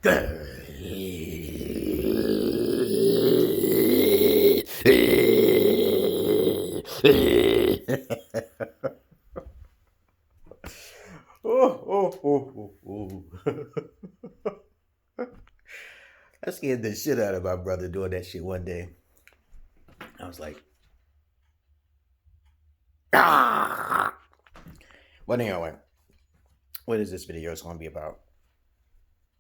I scared the shit out of my brother doing that shit one day. I was like, ah! But anyway, what is this video going to be about?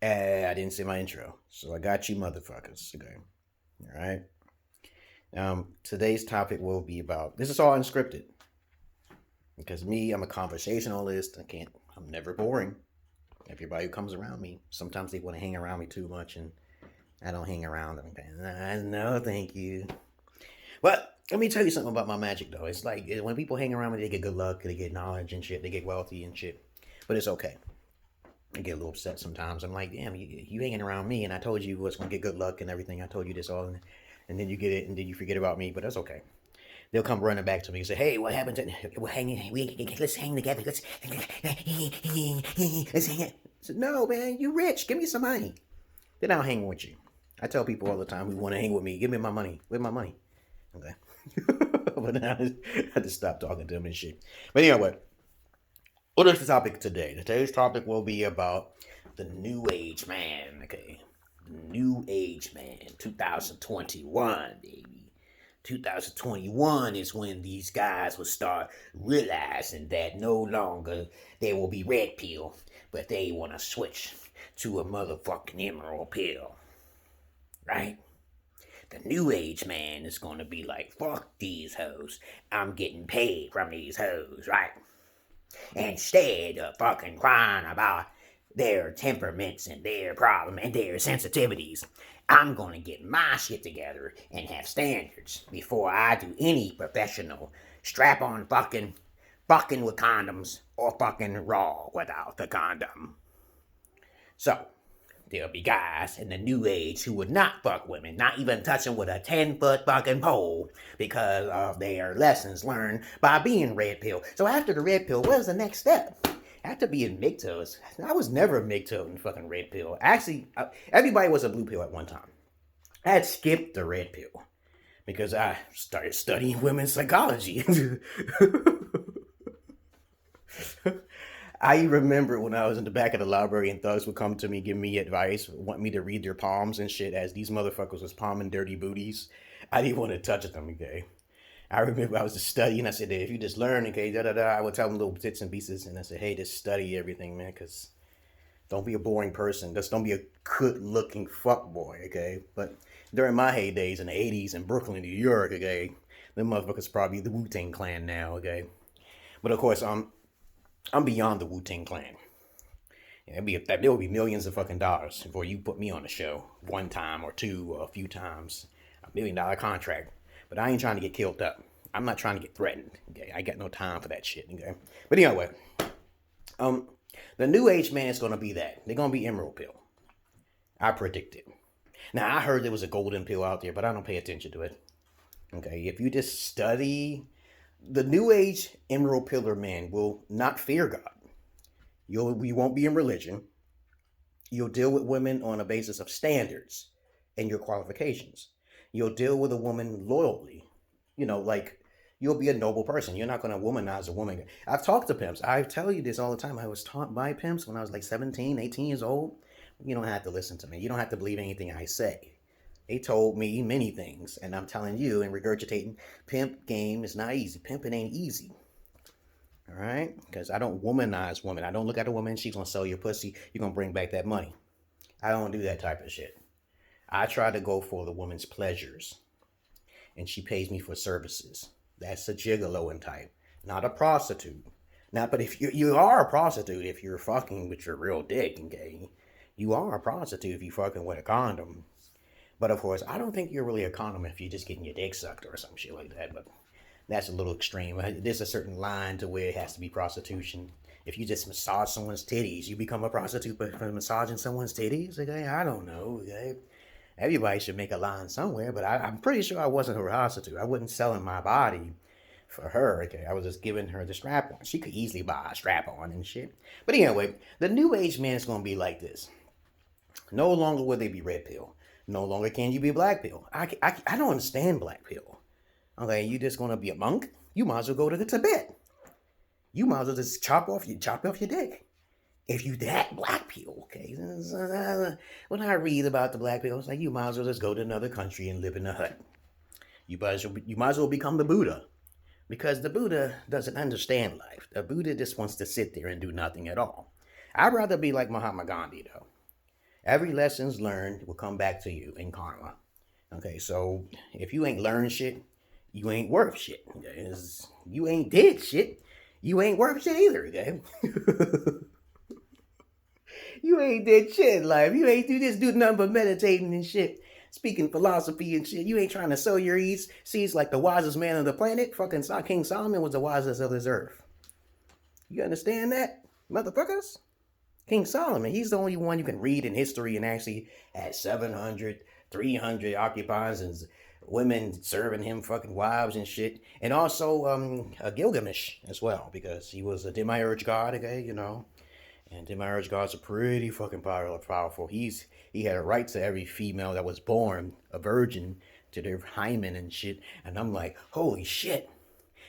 I didn't say my intro, so I got you motherfuckers. Okay. All right. Today's topic will be about, this is all unscripted. Because me, I'm a conversationalist. I'm never boring. Everybody who comes around me, sometimes they want to hang around me too much, and I don't hang around them. No, thank you. But let me tell you something about my magic, though. It's like when people hang around me, they get good luck, they get knowledge and shit, they get wealthy and shit. But it's okay. I get a little upset sometimes. I'm like, damn, you hanging around me, and I told you what's going to get good luck and everything. I told you this all, and then you get it, and then you forget about me, but that's okay. They'll come running back to me and say, hey, what happened to, let's hang together, let's hang it. I said, no, man, you rich, give me some money. Then I'll hang with you. I tell people all the time who want to hang with me, give me my money, where's my money? Okay. But now I had to stop talking to them and shit. But anyway, what is the topic today? Today's topic will be about the New Age man, okay? The New Age man, 2021, baby. 2021 is when these guys will start realizing that no longer there will be red pill, but they want to switch to a motherfucking emerald pill, right? The New Age man is going to be like, fuck these hoes. I'm getting paid from these hoes, right? Instead of fucking crying about their temperaments and their problem and their sensitivities, I'm going to get my shit together and have standards before I do any professional strap-on fucking with condoms or fucking raw without the condom. So, there'll be guys in the New Age who would not fuck women, not even touch them with a 10-foot fucking pole because of their lessons learned by being red pill. So after the red pill, what is the next step? After being MGTOWs, I was never a MGTOW in fucking red pill. Actually, everybody was a blue pill at one time. I had skipped the red pill because I started studying women's psychology. I remember when I was in the back of the library and thugs would come to me, give me advice, want me to read their palms and shit as these motherfuckers was palming dirty booties. I didn't want to touch them, okay? I remember I was just studying. I said, if you just learn, okay, I would tell them little bits and pieces. And I said, hey, just study everything, man, because don't be a boring person. Just don't be a good-looking fuckboy, okay? But during my heydays in the 80s in Brooklyn, New York, okay, them motherfuckers probably the Wu-Tang Clan now, okay? But of course, I'm beyond the Wu-Tang Clan. Yeah, there will be millions of fucking dollars before you put me on the show one time or two or a few times. $1 million contract. But I ain't trying to get killed up. I'm not trying to get threatened. Okay, I got no time for that shit. Okay, but anyway, the New Age man is gonna be that. They're gonna be emerald pill. I predict it. Now I heard there was a golden pill out there, but I don't pay attention to it. Okay, if you just study the New Age emerald pillar man will not fear God. You won't be in religion. You'll deal with women on a basis of standards and your qualifications. You'll deal with a woman loyally. You know, like, you'll be a noble person. You're not going to womanize a woman. I've talked to pimps. I tell you this all the time. I was taught by pimps when I was like 17, 18 years old. You don't have to listen to me. You don't have to believe anything I say. They told me many things. And I'm telling you and regurgitating, pimp game is not easy. Pimping ain't easy. All right? Because I don't womanize women. I don't look at a woman. She's going to sell your pussy. You're going to bring back that money. I don't do that type of shit. I try to go for the woman's pleasures, and she pays me for services. That's a gigolo in type, not a prostitute. But if you are a prostitute if you're fucking with your real dick, okay? You are a prostitute if you fucking with a condom. But of course, I don't think you're really a condom if you're just getting your dick sucked or some shit like that. But that's a little extreme. There's a certain line to where it has to be prostitution. If you just massage someone's titties, you become a prostitute for massaging someone's titties, okay? I don't know, okay? Everybody should make a line somewhere, but I'm pretty sure I wasn't a prostitute. I wasn't selling my body for her, okay? I was just giving her the strap-on. She could easily buy a strap-on and shit. But anyway, the New Age man is going to be like this. No longer will they be red pill. No longer can you be black pill. I don't understand black pill. Okay, you just gonna be a monk? You might as well go to the Tibet. You might as well just chop off your dick. If you that black pill, okay. When I read about the black pill, it's like you might as well just go to another country and live in a hut. You might as well become the Buddha. Because the Buddha doesn't understand life. The Buddha just wants to sit there and do nothing at all. I'd rather be like Mahatma Gandhi, though. Every lessons learned will come back to you in karma. Okay, so if you ain't learned shit, you ain't worth shit. Okay? You ain't did shit, you ain't worth shit either. Okay? You ain't did shit in life. You just do nothing but meditating and shit. Speaking philosophy and shit. You ain't trying to sow your seeds like the wisest man on the planet. Fucking King Solomon was the wisest of this earth. You understand that, motherfuckers? King Solomon, he's the only one you can read in history and actually had 700, 300 occupiers and women serving him fucking wives and shit. And also Gilgamesh as well, because he was a demiurge god, okay, you know. And demiurge gods are pretty fucking powerful. He had a right to every female that was born a virgin to their hymen and shit. And I'm like, holy shit.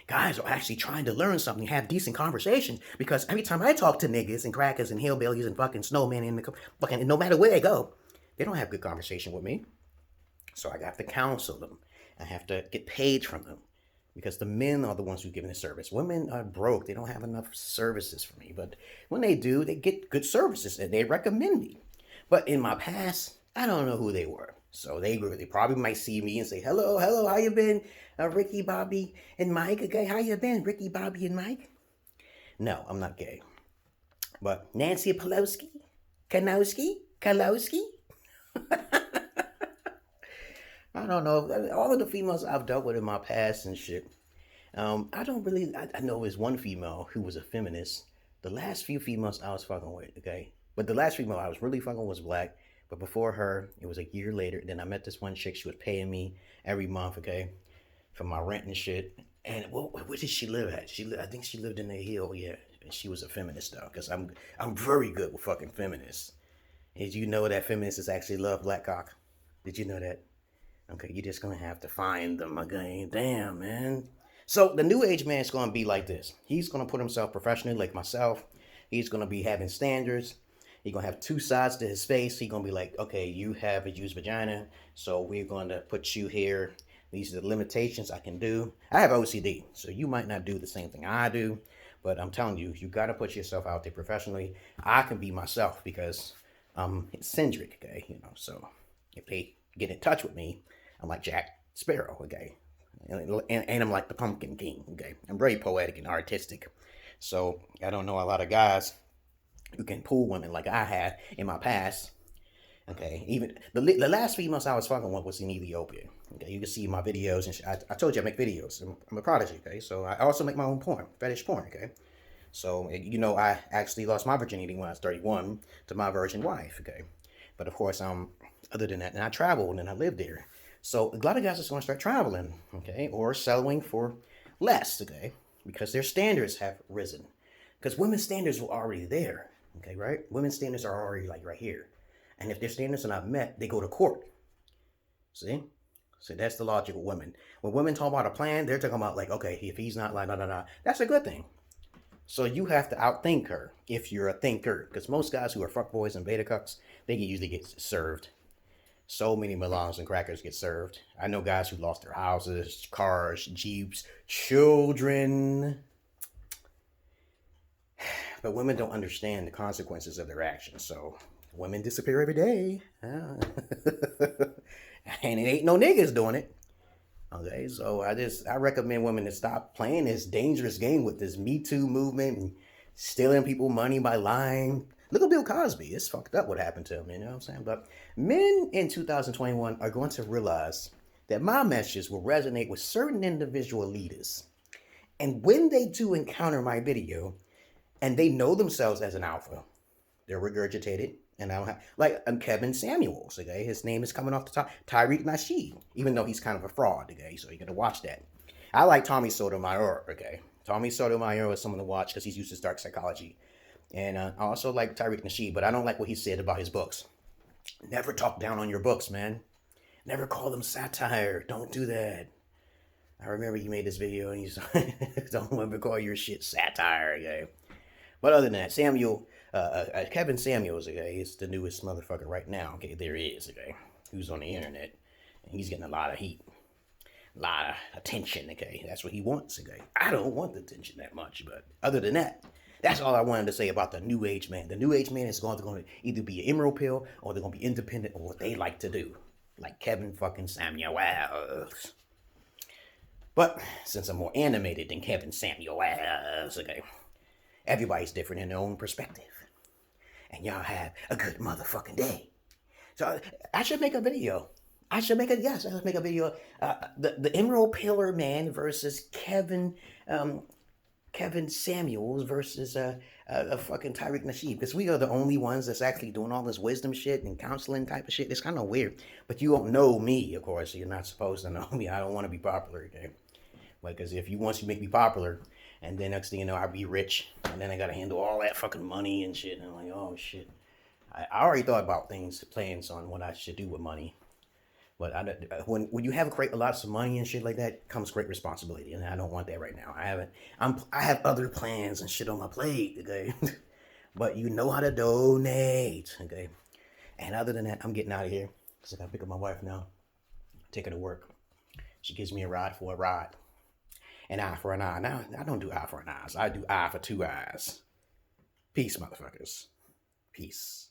Guys are actually trying to learn something, have decent conversation. Because every time I talk to niggas and crackers and hillbillies and fucking snowmen and fucking no matter where they go, they don't have good conversation with me. So I have to counsel them. I have to get paid from them. Because the men are the ones who give me the service. Women are broke. They don't have enough services for me. But when they do, they get good services and they recommend me. But in my past, I don't know who they were. So they probably might see me and say, hello, how you been? Ricky, Bobby, and Mike. Okay, how you been, Ricky, Bobby, and Mike? No, I'm not gay. But Nancy Pelosi? Kanowski? I don't know. All of the females I've dealt with in my past and shit, I know there's one female who was a feminist. The last few females I was fucking with, okay? But the last female I was really fucking was black. But before her, it was a year later. Then I met this one chick. She was paying me every month, okay, for my rent and shit. And where did she live at? I think she lived in the hill, yeah. And she was a feminist, though, because I'm very good with fucking feminists. Did you know that feminists actually love black cock? Did you know that? Okay, you're just going to have to find them again. Damn, man. So the new age man is going to be like this. He's going to put himself professionally like myself. He's going to be having standards. He's going to have two sides to his face. He's going to be like, okay, you have a used vagina, so we're going to put you here. These are the limitations I can do. I have OCD, so you might not do the same thing I do, but I'm telling you, you got to put yourself out there professionally. I can be myself because I'm eccentric, okay? You know, so if they get in touch with me, I'm like Jack Sparrow, okay? And I'm like the Pumpkin King, okay? I'm very poetic and artistic. So I don't know a lot of guys who can pull women like I had in my past, okay? Even the last females I was fucking with was in Ethiopia, okay? You can see my videos and shit. I told you I make videos. I'm a prodigy, okay? So I also make my own porn, fetish porn, okay? So, you know, I actually lost my virginity when I was 31 to my virgin wife, okay? But of course, other than that, and I traveled and I lived there. So a lot of guys are going to start traveling, okay, or settling for less, okay, because their standards have risen. Because women's standards were already there, okay, right? Women's standards are already like right here. And if their standards are not met, they go to court. See? So that's the logic of women. When women talk about a plan, they're talking about like, okay, if he's not like, that's a good thing. So you have to outthink her if you're a thinker. Because most guys who are fuckboys and beta cucks, they usually get served. So many Milans and crackers get served. I know guys who lost their houses, cars, Jeeps, children. But women don't understand the consequences of their actions. So women disappear every day. And it ain't no niggas doing it. Okay, so I recommend women to stop playing this dangerous game with this Me Too movement and stealing people money by lying. Look at Bill Cosby. It's fucked up what happened to him, you know what I'm saying? But men in 2021 are going to realize that my messages will resonate with certain individual leaders. And when they do encounter my video and they know themselves as an alpha, they're regurgitated. And I don't have, like, Kevin Samuels, okay? His name is coming off the top. Tariq Nasheed, even though he's kind of a fraud, okay? So you got to watch that. I like Tommy Sotomayor, okay? Tommy Sotomayor is someone to watch because he's used to dark psychology. And I also like Tariq Nasheed, but I don't like what he said about his books. Never talk down on your books, man. Never call them satire. Don't do that. I remember you made this video and he's don't ever call your shit satire, okay? But other than that, Kevin Samuels, okay, is the newest motherfucker right now, okay? There is, okay, who's on the internet. And he's getting a lot of heat, a lot of attention, okay? That's what he wants, okay? I don't want the attention that much, but other than that, that's all I wanted to say about the New Age man. The New Age man is going to either be an emerald pill or they're going to be independent of what they like to do. Like Kevin fucking Samuels. But since I'm more animated than Kevin Samuels, okay, everybody's different in their own perspective. And y'all have a good motherfucking day. So I should make a video. I should make a video. The Emerald Pillar Man versus Kevin Samuels versus a fucking Tariq Nasheed, because we are the only ones that's actually doing all this wisdom shit and counseling type of shit. It's kind of weird, but you don't know me, of course. So you're not supposed to know me. I don't want to be popular, okay? Because if you once you make me popular, and then next thing you know, I be rich, and then I gotta handle all that fucking money and shit, and I'm like, oh shit. I already thought about plans on what I should do with money. But when you have lots of money and shit like that, comes great responsibility, and I don't want that right now. I have other plans and shit on my plate, okay? But you know how to donate, okay? And other than that, I'm getting out of here because I gotta pick up my wife now, take her to work. She gives me a ride for a ride, an eye for an eye. Now I don't do eye for an eye. I do eye for two eyes. Peace, motherfuckers. Peace.